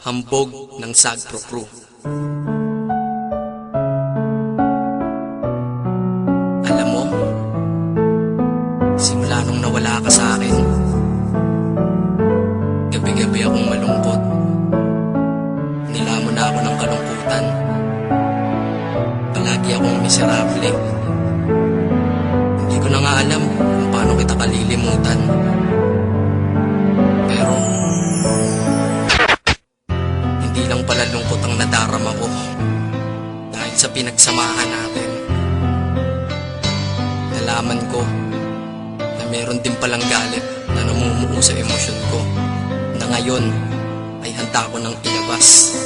Hambog ng Sagpro Crew. Alam mo, simula nung nawala ka sa akin, gabi-gabi akong malungkot. Nilamon na ako ng kalungkutan. Palagi akong miserable. Hindi ko na nga alam kung paano kita kalilimutan. Pero hindi lang pala lungkot ang nadarama ko dahil sa pinagsamahan natin. Nalaman ko na meron din palang galit na namumuo sa emosyon ko na ngayon ay handa ko nang ilabas.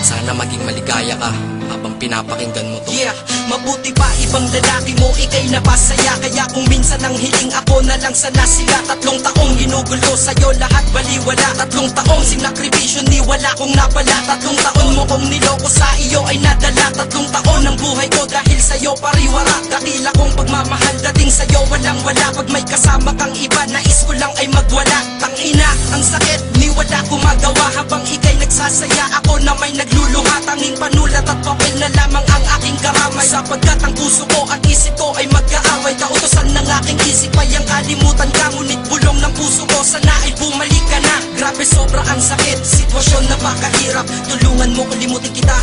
Sana maging maligaya ka habang pinapakinggan mo to. Yeah, mabuti pa ibang lalaki mo, ikay napasaya. Kaya kung minsan ang hiling ako na lang sana sila. 3 taong ginugulo sa'yo, lahat baliwala. 3 taong sinakripisyo, ni wala kong napala. 3 taon mo kong niloko, sa iyo ay nadala. 3 taon ng buhay ko dahil sa'yo pariwara. Dakila kong pagmamahal dating sa'yo walang wala. Pag may kasama kang iba, nais ko lang ay magwala. Tangina, ang sakit, ni wala ko magawa. Habang ikay nagsasaya, ako na may nagluluha. Tanging panulat at papel na lamang ang aking karamay. Sapagkat ang puso ko at isip ko ay magkaaway. Kautosan ng aking isip ay ang kalimutan ka. Ngunit bulong ng puso ko, sana ay bumalik ka na. Grabe sobra ang sakit, sitwasyon na napakahirap. Tulungan mo kalimutin kita,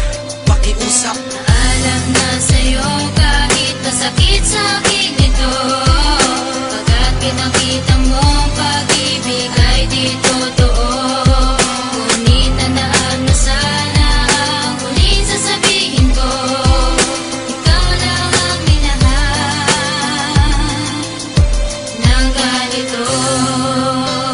pakiusap. Alam na sa'yo kahit masakit sa akin ito. Pagkat pinakita mo ang pag-ibig ay di totoo. Ngunit tandaan mo sana ang huling sasabihin ko. Ikaw lang ang minahal ng ganito.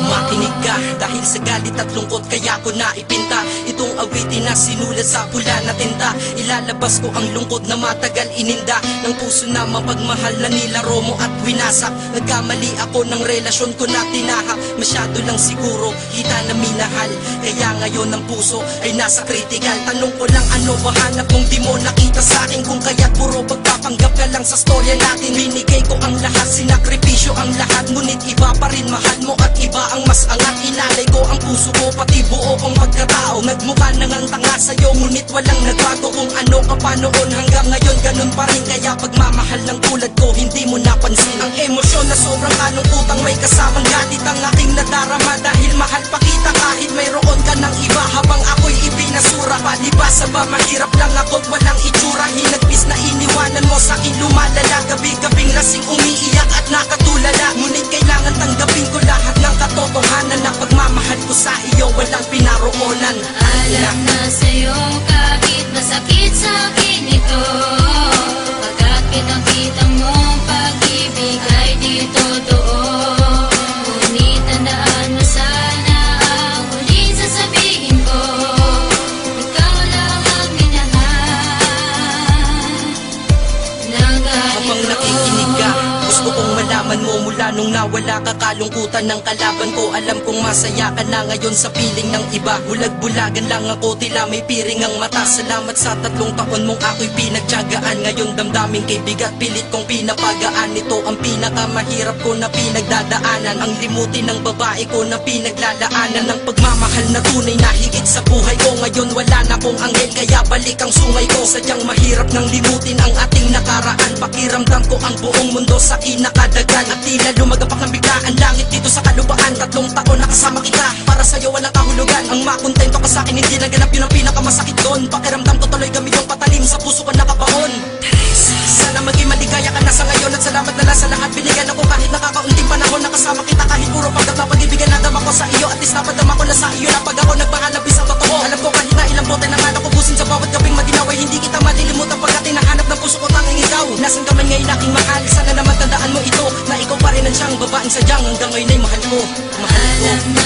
Makinig ka, dahil sa galit at lungkot kaya ko naipinta itong awitin na sinulat sa pula na tinta. Ilalabas ko ang lungkot na matagal ininda ng puso na mapagmahal na nilaro mo at winasak. Nagkamali ako ng relasyon ko na tinaha. Masyado lang siguro kita na minahal, kaya ngayon ang puso ay nasa critical. Tanong ko lang, ano ba hanap mong di mo nakita sa akin? Kung kaya't puro pagpapanggap ka lang sa storya natin. Binigay ko ang lahat, sinakripisyo ang lahat. Ngunit iba pa rin mahal mo at iba ang mas angat. Inalay ko ang puso ko, pati buo kong pagkatao. Nagmukha nang ang tanga sa'yo, ngunit walang nagbago. Kung ano ka pa noon hanggang ngayon, ganun pa rin. Kaya pagmamahal ng tulad ko, hindi mo napansin ang emosyon na sobrang kalungkutang may kasamang galit ang aking nadarama. Dahil mahal pa kita kahit mayroon ka ng iba. Habang ako'y ibinasura, palibasa ba mahirap lang ako't walang itsura. Hinagpis na iniwanan mo sa'kin lumalala. Gabi-gabing lasing umiiyak at nakatulala. Ngunit kailangan tanggapin ko lahat ng katotohanan na pagmamahal ko sa iyo walang pinaroonan. Alam na sa'yo kahit masakit sa akin ito. Pagkat pinakita mo ang pag-ibig ay di totoo. Ngunit tandaan mo sana ang huling sasabihin ko. Ikaw lang ang minahal ng Habang nakikinig ka, gusto kong malaman mo mula nung nawala ka, kalungkutan ng kalaban ko. Alam kong masaya ka na ngayon sa piling ng iba. Bulag-bulagan lang ako, tila may piring ang mata. Salamat sa 3 taon mong ako'y pinagtiyagaan. Ngayon damdamin kay bigat, pilit kong pinapagaan. Ito ang pinakamahirap ko na pinagdadaanan. Ang limutin ng babae ko na pinaglalaanan. Ang pagmamahal na tunay na higit sa buhay ko. Ngayon wala na kong anghel, kaya balik ang sungay ko. Sadyang mahirap nang limutin ang ating nakaraan. Pakiramdam ko ang buong mundo sa kinakadagan. At tila lumagapak ng biglaan langit dito sa kalubaan. 3 taon nakasama kita, para sa'yo walang kahulugan. Ang makontento ka sa'kin, hindi naganap, yun ang pinakamasakit doon. Pakiramdam ko tuloy kami yung patalim, sa puso ko nakabaon. Sana maging maligaya ka na sa ngayon. At salamat na lang sa lahat binigyan ako. Kahit nakakaunting panahon nakasama kita. Kahit puro pagkat na pag-ibigan nadama ko sa iyo. At least napadama ko na sa iyo na pag ako nagpahalabis ang totoo. Alam ko kahit na ilang bote na nga nakubusin sa bawat gabing maginaw ay hindi kita malilimutan. Pagkat hinahanap ng puso ko tanging ikaw. Nasaan ka man ngayon aking mahal, sana naman tandaan mo ito, na ikaw pa rin ang siyang babaeng sadyang hanggang ngayon ay mahal ko. Mahal ko.